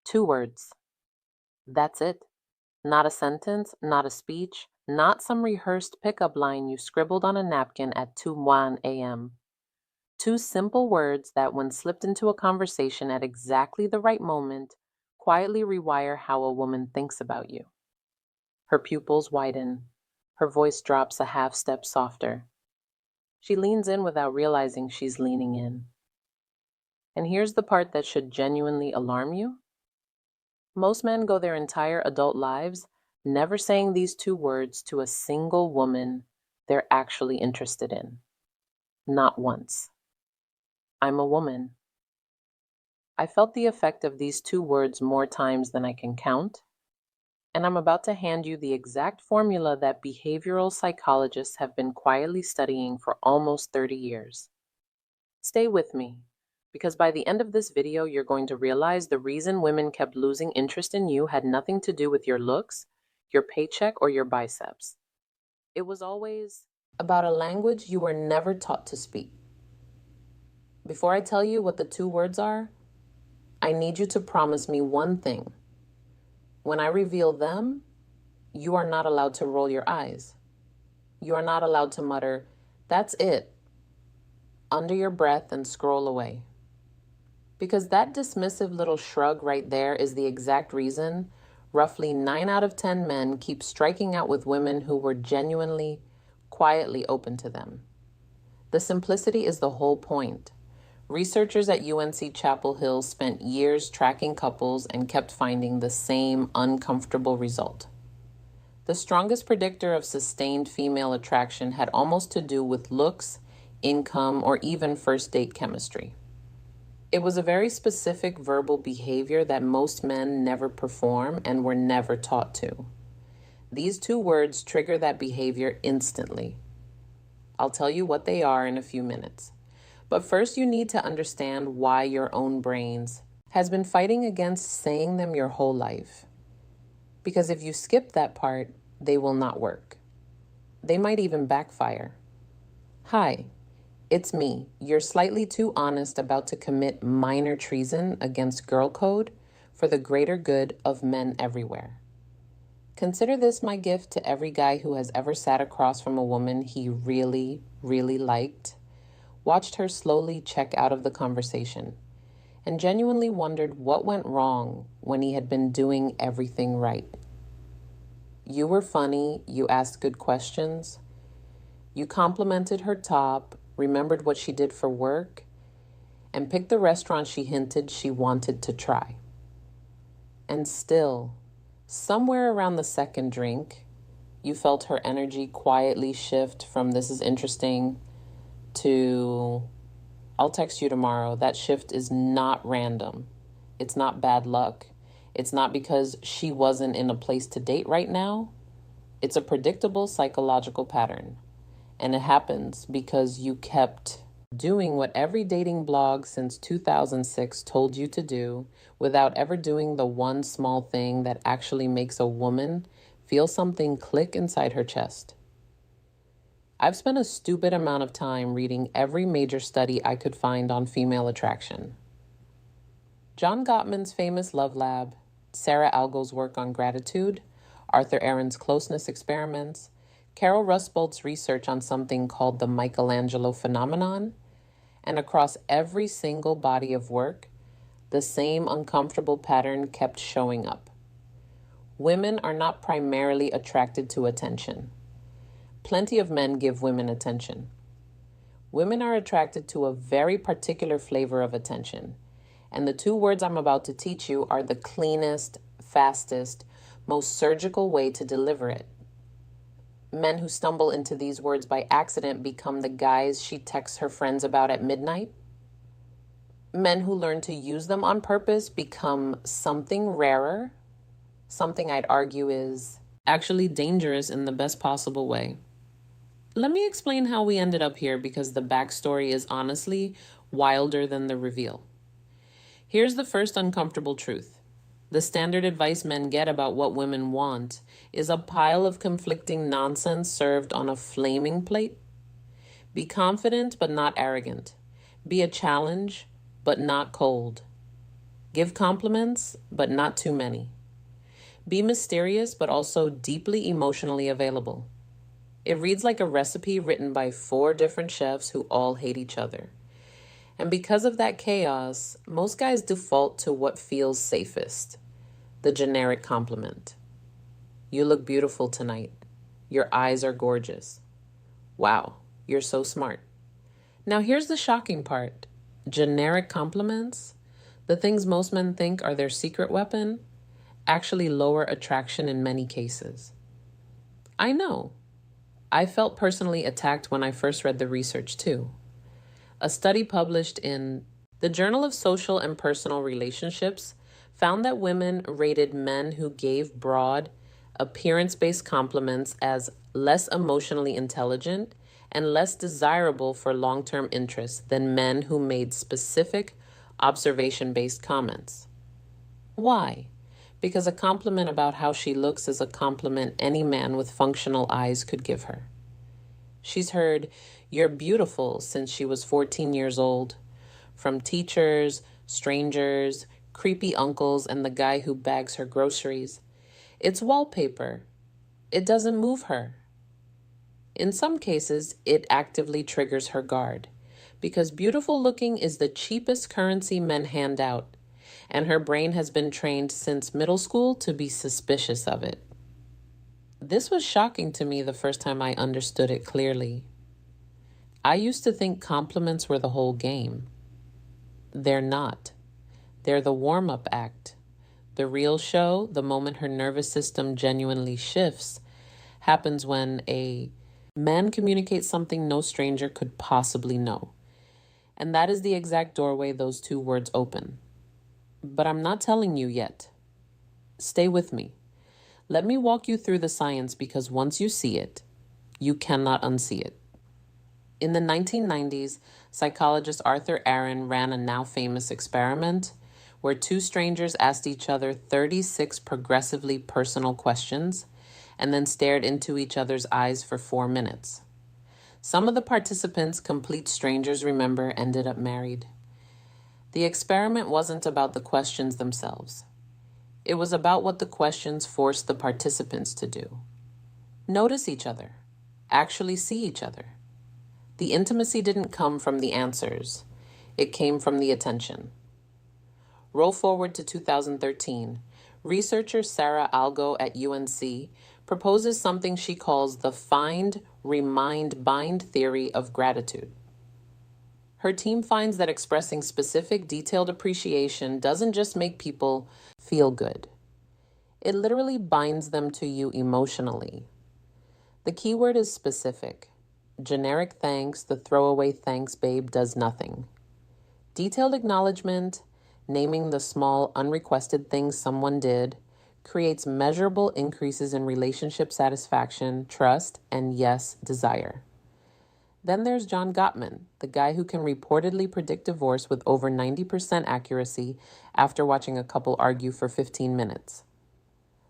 2 words. That's it. Not a sentence, not a speech, not some rehearsed pickup line you scribbled on a napkin at 2:01 a.m. 2 simple words that, when slipped into a conversation at exactly the right moment, quietly rewire how a woman thinks about you. Her pupils widen. Her voice drops a half step softer. She leans in without realizing she's leaning in. And here's the part that should genuinely alarm you. Most men go their entire adult lives never saying these 2 words to a single woman they're actually interested in. Not once. I'm a woman. I felt the effect of these 2 words more times than I can count, and I'm about to hand you the exact formula that behavioral psychologists have been quietly studying for almost 30 years. Stay with me, because by the end of this video, you're going to realize the reason women kept losing interest in you had nothing to do with your looks, your paycheck, or your biceps. It was always about a language you were never taught to speak. Before I tell you what the 2 words are, I need you to promise me one thing. When I reveal them, you are not allowed to roll your eyes. You are not allowed to mutter, "That's it," under your breath and scroll away. Because that dismissive little shrug right there is the exact reason roughly 9 out of 10 men keep striking out with women who were genuinely, quietly open to them. The simplicity is the whole point. Researchers at UNC Chapel Hill spent years tracking couples and kept finding the same uncomfortable result. The strongest predictor of sustained female attraction had almost to do with looks, income, or even first date chemistry. It was a very specific verbal behavior that most men never perform and were never taught to. These 2 words trigger that behavior instantly. I'll tell you what they are in a few minutes. But first, you need to understand why your own brains has been fighting against saying them your whole life. Because if you skip that part, they will not work. They might even backfire. Hi, it's me, your slightly too honest about to commit minor treason against girl code for the greater good of men everywhere. Consider this my gift to every guy who has ever sat across from a woman he really, really liked, watched her slowly check out of the conversation, and genuinely wondered what went wrong when he had been doing everything right. You were funny, you asked good questions, you complimented her top, remembered what she did for work, and picked the restaurant she hinted she wanted to try. And still, somewhere around the second drink, you felt her energy quietly shift from "this is interesting" to "I'll text you tomorrow." That shift is not random. It's not bad luck. It's not because she wasn't in a place to date right now. It's a predictable psychological pattern. And it happens because you kept doing what every dating blog since 2006 told you to do without ever doing the one small thing that actually makes a woman feel something click inside her chest. I've spent a stupid amount of time reading every major study I could find on female attraction. John Gottman's famous Love Lab, Sarah Algo's work on gratitude, Arthur Aaron's closeness experiments, Carol Rusbolt's research on something called the Michelangelo phenomenon, and across every single body of work, the same uncomfortable pattern kept showing up. Women are not primarily attracted to attention. Plenty of men give women attention. Women are attracted to a very particular flavor of attention, and the 2 words I'm about to teach you are the cleanest, fastest, most surgical way to deliver it. Men who stumble into these words by accident become the guys she texts her friends about at midnight. Men who learn to use them on purpose become something rarer, something I'd argue is actually dangerous in the best possible way. Let me explain how we ended up here, because the backstory is honestly wilder than the reveal. Here's the first uncomfortable truth. The standard advice men get about what women want is a pile of conflicting nonsense served on a flaming plate. Be confident, but not arrogant. Be a challenge, but not cold. Give compliments, but not too many. Be mysterious, but also deeply emotionally available. It reads like a recipe written by 4 different chefs who all hate each other. And because of that chaos, most guys default to what feels safest, the generic compliment. You look beautiful tonight. Your eyes are gorgeous. Wow, you're so smart. Now here's the shocking part. Generic compliments, the things most men think are their secret weapon, actually lower attraction in many cases. I know. I felt personally attacked when I first read the research too. A study published in the Journal of Social and Personal Relationships found that women rated men who gave broad, appearance-based compliments as less emotionally intelligent and less desirable for long-term interest than men who made specific, observation-based comments. Why? Because a compliment about how she looks is a compliment any man with functional eyes could give her. She's heard, "You're beautiful," since she was 14 years old, from teachers, strangers, creepy uncles, and the guy who bags her groceries. It's wallpaper. It doesn't move her. In some cases, it actively triggers her guard, because beautiful looking is the cheapest currency men hand out, and her brain has been trained since middle school to be suspicious of it. This was shocking to me the first time I understood it clearly. I used to think compliments were the whole game. They're not. They're the warm-up act. The real show, the moment her nervous system genuinely shifts, happens when a man communicates something no stranger could possibly know. And that is the exact doorway those 2 words open. But I'm not telling you yet. Stay with me. Let me walk you through the science, because once you see it, you cannot unsee it. In the 1990s, psychologist Arthur Aaron ran a now famous experiment where 2 strangers asked each other 36 progressively personal questions and then stared into each other's eyes for 4 minutes. Some of the participants, complete strangers remember, ended up married. The experiment wasn't about the questions themselves. It was about what the questions forced the participants to do. Notice each other. Actually see each other. The intimacy didn't come from the answers. It came from the attention. Roll forward to 2013. Researcher Sarah Algo at UNC proposes something she calls the find, remind, bind theory of gratitude. Her team finds that expressing specific, detailed appreciation doesn't just make people feel good. It literally binds them to you emotionally. The key word is specific. Generic thanks, the throwaway thanks babe, does nothing. Detailed acknowledgement, naming the small, unrequested things someone did, creates measurable increases in relationship satisfaction, trust, and yes, desire. Then there's John Gottman, the guy who can reportedly predict divorce with over 90% accuracy after watching a couple argue for 15 minutes.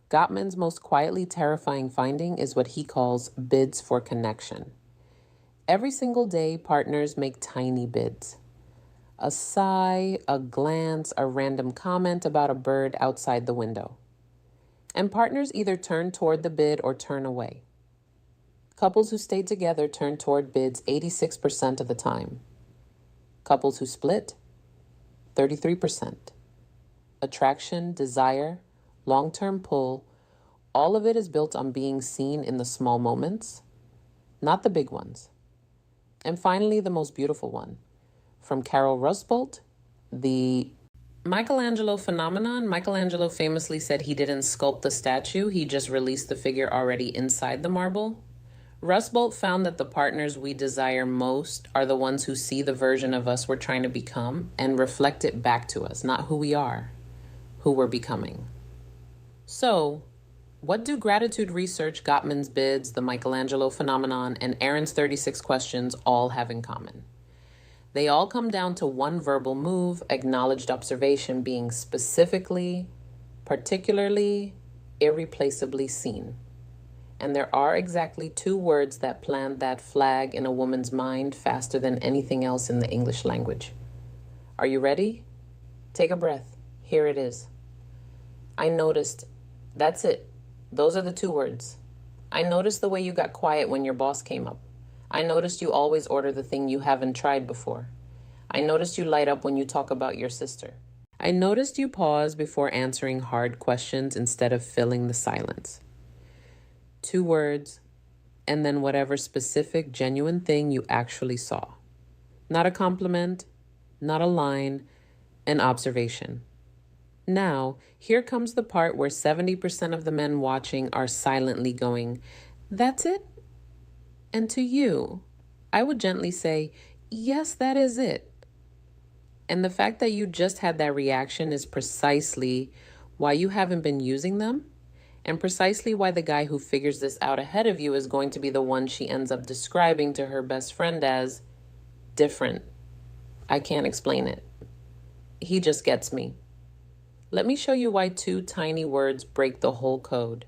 Gottman's most quietly terrifying finding is what he calls bids for connection. Every single day, partners make tiny bids. A sigh, a glance, a random comment about a bird outside the window. And partners either turn toward the bid or turn away. Couples who stay together turn toward bids 86% of the time. Couples who split, 33%. Attraction, desire, long-term pull, all of it is built on being seen in the small moments, not the big ones. And finally, the most beautiful one. From Carol Rusbolt, the Michelangelo phenomenon. Michelangelo famously said he didn't sculpt the statue, he just released the figure already inside the marble. Rusbolt found that the partners we desire most are the ones who see the version of us we're trying to become and reflect it back to us, not who we are, who we're becoming. So, what do gratitude research, Gottman's bids, the Michelangelo phenomenon, and Aaron's 36 questions all have in common? They all come down to one verbal move, acknowledged observation being specifically, particularly, irreplaceably seen. And there are exactly 2 words that plant that flag in a woman's mind faster than anything else in the English language. Are you ready? Take a breath. Here it is. I noticed. That's it. Those are the 2 words. I noticed the way you got quiet when your boss came up. I noticed you always order the thing you haven't tried before. I noticed you light up when you talk about your sister. I noticed you pause before answering hard questions instead of filling the silence. 2 words, and then whatever specific, genuine thing you actually saw. Not a compliment, not a line, an observation. Now, here comes the part where 70% of the men watching are silently going, "That's it?" And to you, I would gently say, "Yes, that is it." And the fact that you just had that reaction is precisely why you haven't been using them, and precisely why the guy who figures this out ahead of you is going to be the one she ends up describing to her best friend as different. I can't explain it. He just gets me. Let me show you why 2 tiny words break the whole code.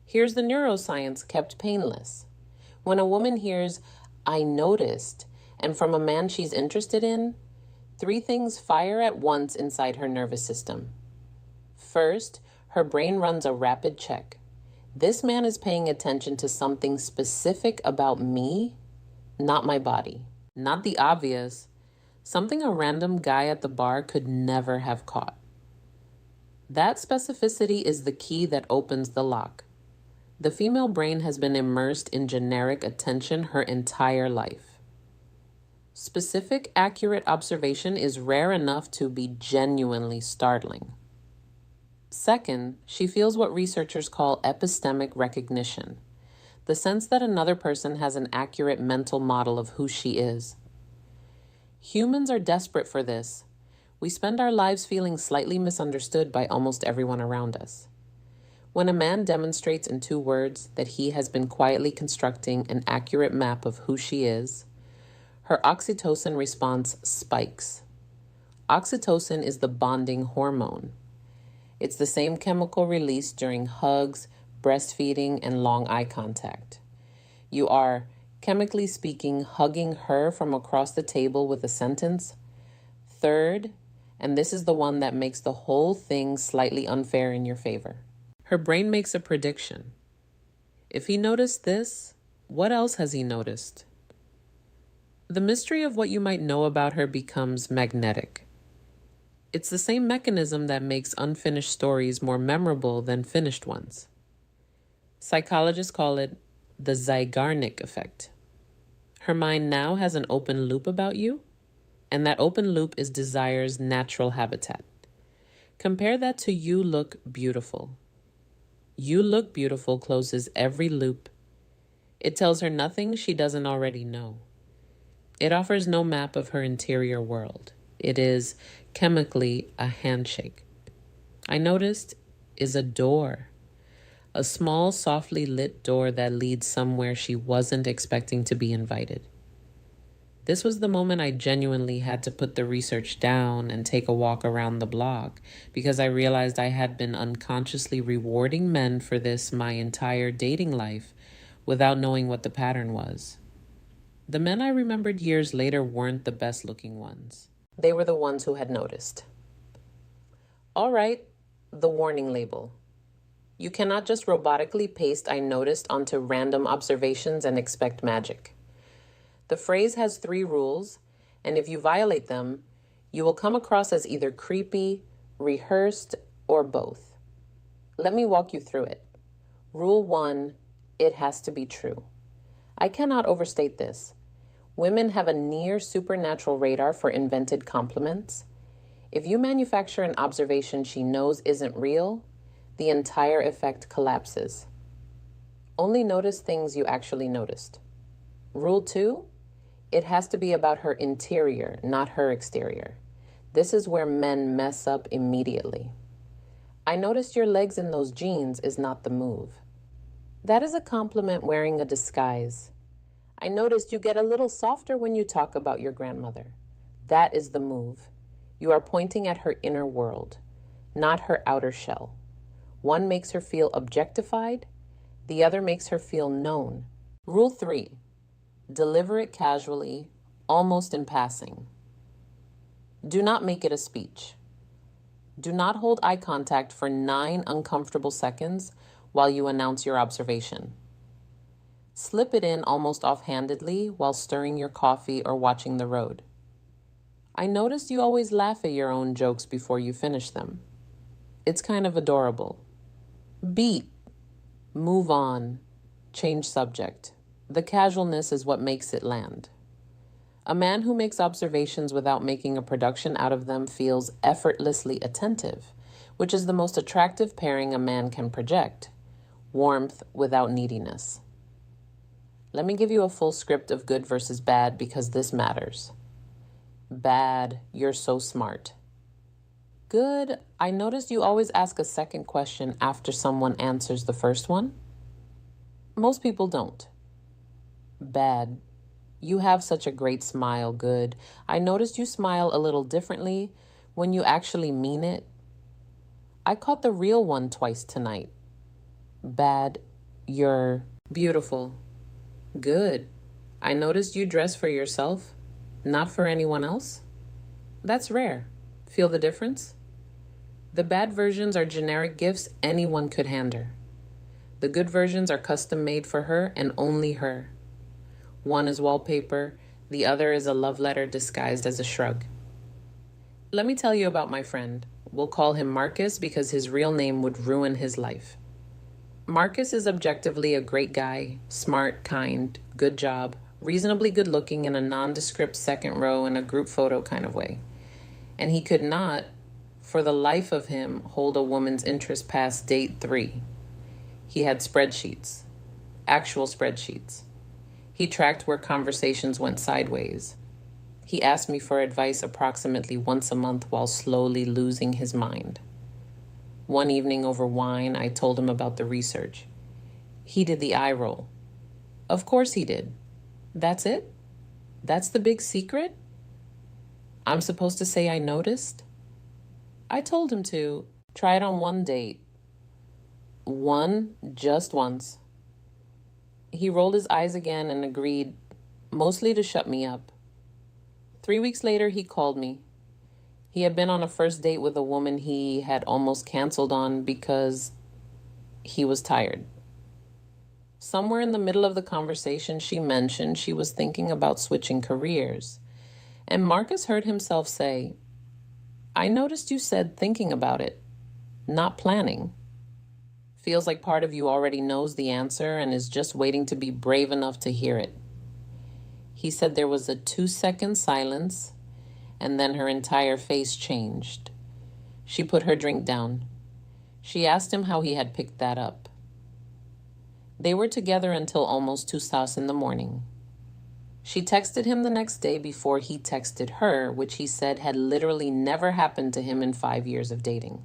Here's the neuroscience kept painless. When a woman hears, "I noticed," and from a man she's interested in, 3 things fire at once inside her nervous system. First, her brain runs a rapid check. This man is paying attention to something specific about me, not my body. Not the obvious, something a random guy at the bar could never have caught. That specificity is the key that opens the lock. The female brain has been immersed in generic attention her entire life. Specific, accurate observation is rare enough to be genuinely startling. Second, she feels what researchers call epistemic recognition, the sense that another person has an accurate mental model of who she is. Humans are desperate for this. We spend our lives feeling slightly misunderstood by almost everyone around us. When a man demonstrates in 2 words that he has been quietly constructing an accurate map of who she is, her oxytocin response spikes. Oxytocin is the bonding hormone. It's the same chemical released during hugs, breastfeeding, and long eye contact. You are, chemically speaking, hugging her from across the table with a sentence. Third, and this is the one that makes the whole thing slightly unfair in your favor. Her brain makes a prediction. If he noticed this, what else has he noticed? The mystery of what you might know about her becomes magnetic. It's the same mechanism that makes unfinished stories more memorable than finished ones. Psychologists call it the Zeigarnik effect. Her mind now has an open loop about you, and that open loop is desire's natural habitat. Compare that to "you look beautiful." "You look beautiful" closes every loop. It tells her nothing she doesn't already know. It offers no map of her interior world. It is, chemically, a handshake. I noticed is a door. A small, softly lit door that leads somewhere she wasn't expecting to be invited. This was the moment I genuinely had to put the research down and take a walk around the block, because I realized I had been unconsciously rewarding men for this my entire dating life without knowing what the pattern was. The men I remembered years later weren't the best looking ones. They were the ones who had noticed. All right, the warning label. You cannot just robotically paste "I noticed" onto random observations and expect magic. The phrase has 3 rules, and if you violate them, you will come across as either creepy, rehearsed, or both. Let me walk you through it. Rule 1, it has to be true. I cannot overstate this. Women have a near supernatural radar for invented compliments. If you manufacture an observation she knows isn't real, the entire effect collapses. Only notice things you actually noticed. Rule 2, it has to be about her interior, not her exterior. This is where men mess up immediately. "I noticed your legs in those jeans" is not the move. That is a compliment wearing a disguise. "I noticed you get a little softer when you talk about your grandmother." That is the move. You are pointing at her inner world, not her outer shell. One makes her feel objectified, the other makes her feel known. Rule 3, deliver it casually, almost in passing. Do not make it a speech. Do not hold eye contact for 9 uncomfortable seconds while you announce your observation. Slip it in almost offhandedly while stirring your coffee or watching the road. I noticed you always laugh at your own jokes before you finish them. It's kind of adorable. Beat. Move on. Change subject. The casualness is what makes it land. A man who makes observations without making a production out of them feels effortlessly attentive, which is the most attractive pairing a man can project. Warmth without neediness. Let me give you a full script of good versus bad because this matters. Bad, you're so smart. Good, I noticed you always ask a second question after someone answers the first one. Most people don't. Bad, you have such a great smile. Good, I noticed you smile a little differently when you actually mean it. I caught the real one twice tonight. Bad, you're beautiful. Good, I noticed you dress for yourself, not for anyone else. That's rare. Feel the difference? The bad versions are generic gifts anyone could hand her. The good versions are custom made for her and only her. One is wallpaper, the other is a love letter disguised as a shrug. Let me tell you about my friend. We'll call him Marcus because his real name would ruin his life. Marcus is objectively a great guy, smart, kind, good job, reasonably good looking in a nondescript second row in a group photo kind of way. And he could not, for the life of him, hold a woman's interest past date 3. He had spreadsheets, actual spreadsheets. He tracked where conversations went sideways. He asked me for advice approximately once a month while slowly losing his mind. One evening over wine, I told him about the research. He did the eye roll. Of course he did. That's it? That's the big secret? I'm supposed to say I noticed? I told him to try it on one date. One, just once. He rolled his eyes again and agreed, mostly to shut me up. 3 weeks later, he called me. He had been on a first date with a woman he had almost canceled on because he was tired. Somewhere in the middle of the conversation, she mentioned she was thinking about switching careers. And Marcus heard himself say, I noticed you said thinking about it, not planning. Feels like part of you already knows the answer and is just waiting to be brave enough to hear it. He said there was a 2-second silence, and then her entire face changed. She put her drink down. She asked him how he had picked that up. They were together until almost 2 hours in the morning. She texted him the next day before he texted her, which he said had literally never happened to him in 5 years of dating.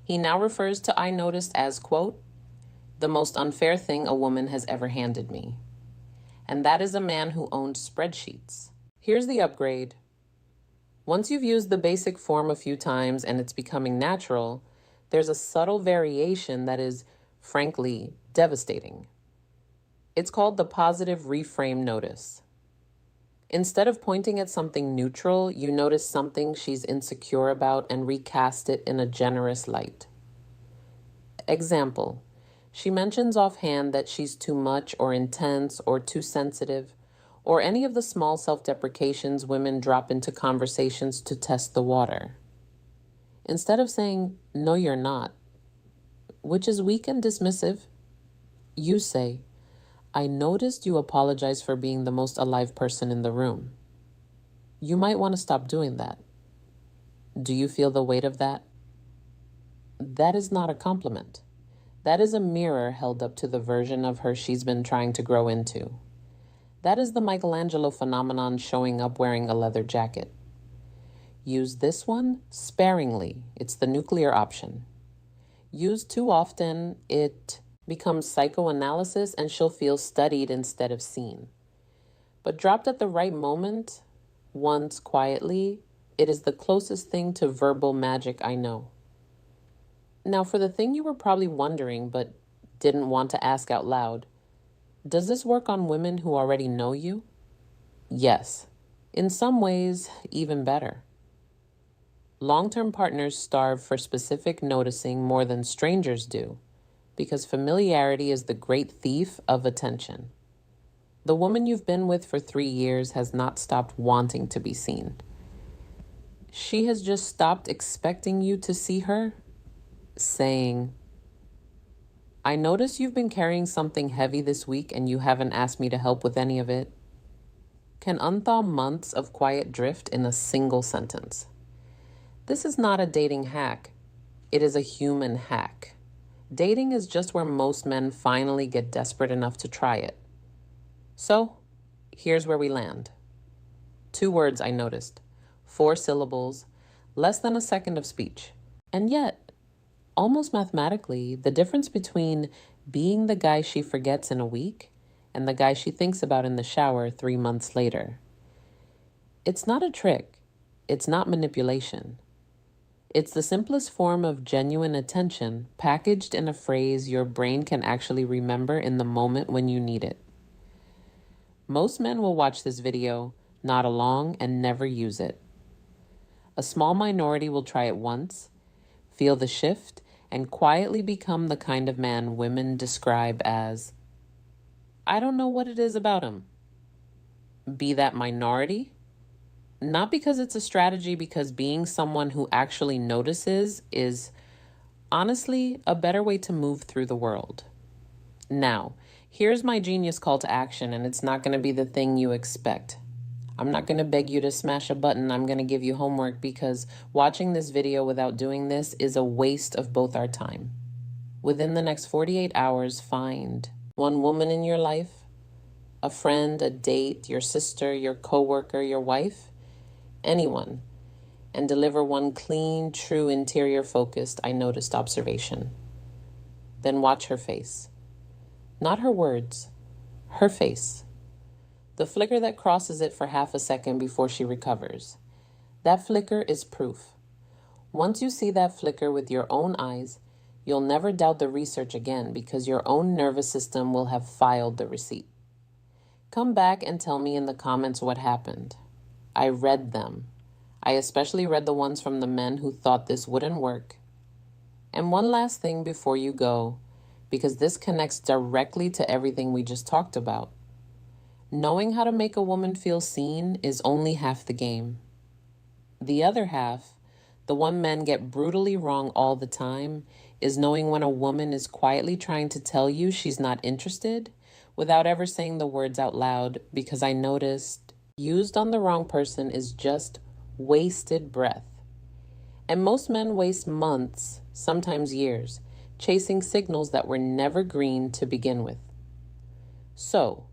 He now refers to I noticed as, quote, the most unfair thing a woman has ever handed me. And that is a man who owned spreadsheets. Here's the upgrade. Once you've used the basic form a few times and it's becoming natural, there's a subtle variation that is, frankly, devastating. It's called the positive reframe notice. Instead of pointing at something neutral, you notice something she's insecure about and recast it in a generous light. Example, she mentions offhand that she's too much or intense or too sensitive, or any of the small self-deprecations women drop into conversations to test the water. Instead of saying, no, you're not, which is weak and dismissive, you say, I noticed you apologize for being the most alive person in the room. You might want to stop doing that. Do you feel the weight of that? That is not a compliment. That is a mirror held up to the version of her she's been trying to grow into. That is the Michelangelo phenomenon showing up wearing a leather jacket. Use this one sparingly. It's the nuclear option. Used too often, it becomes psychoanalysis and she'll feel studied instead of seen. But dropped at the right moment, once quietly, it is the closest thing to verbal magic I know. Now, for the thing you were probably wondering but didn't want to ask out loud, does this work on women who already know you? Yes. In some ways, even better. Long-term partners starve for specific noticing more than strangers do, because familiarity is the great thief of attention. The woman you've been with for 3 years has not stopped wanting to be seen. She has just stopped expecting you to see her, saying, "I notice you've been carrying something heavy this week and you haven't asked me to help with any of it," can unthaw months of quiet drift in a single sentence. This is not a dating hack. It is a human hack. Dating is just where most men finally get desperate enough to try it. So, here's where we land. 2 words I noticed, 4 syllables, less than a second of speech. And yet, almost mathematically, the difference between being the guy she forgets in a week and the guy she thinks about in the shower 3 months later. It's not a trick. It's not manipulation. It's the simplest form of genuine attention packaged in a phrase your brain can actually remember in the moment when you need it. Most men will watch this video, nod along, and never use it. A small minority will try it once, feel the shift, and quietly become the kind of man women describe as, "I don't know what it is about him." Be that minority? Not because it's a strategy, because being someone who actually notices is honestly a better way to move through the world. Now, here's my genius call to action, and it's not going to be the thing you expect. I'm not going to beg you to smash a button. I'm going to give you homework, because watching this video without doing this is a waste of both our time. Within the next 48 hours, find one woman in your life, a friend, a date, your sister, your coworker, your wife, anyone, and deliver one clean, true, interior-focused, I noticed observation. Then watch her face. Not her words, her face. The flicker that crosses it for half a second before she recovers. That flicker is proof. Once you see that flicker with your own eyes, you'll never doubt the research again, because your own nervous system will have filed the receipt. Come back and tell me in the comments what happened. I read them. I especially read the ones from the men who thought this wouldn't work. And one last thing before you go, because this connects directly to everything we just talked about. Knowing how to make a woman feel seen is only half the game. The other half, the one men get brutally wrong all the time, is knowing when a woman is quietly trying to tell you she's not interested without ever saying the words out loud, because I noticed used on the wrong person is just wasted breath. And most men waste months, sometimes years, chasing signals that were never green to begin with. So,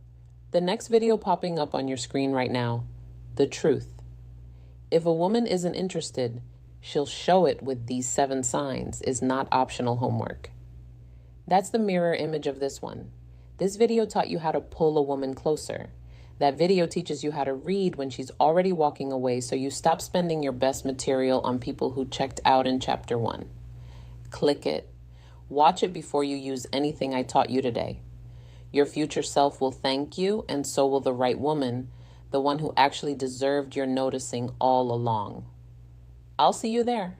the next video popping up on your screen right now, the truth. If a woman isn't interested, she'll show it with these 7 signs is not optional homework. That's the mirror image of this one. This video taught you how to pull a woman closer. That video teaches you how to read when she's already walking away, so you stop spending your best material on people who checked out in chapter 1. Click it. Watch it before you use anything I taught you today. Your future self will thank you, and so will the right woman, the one who actually deserved your noticing all along. I'll see you there.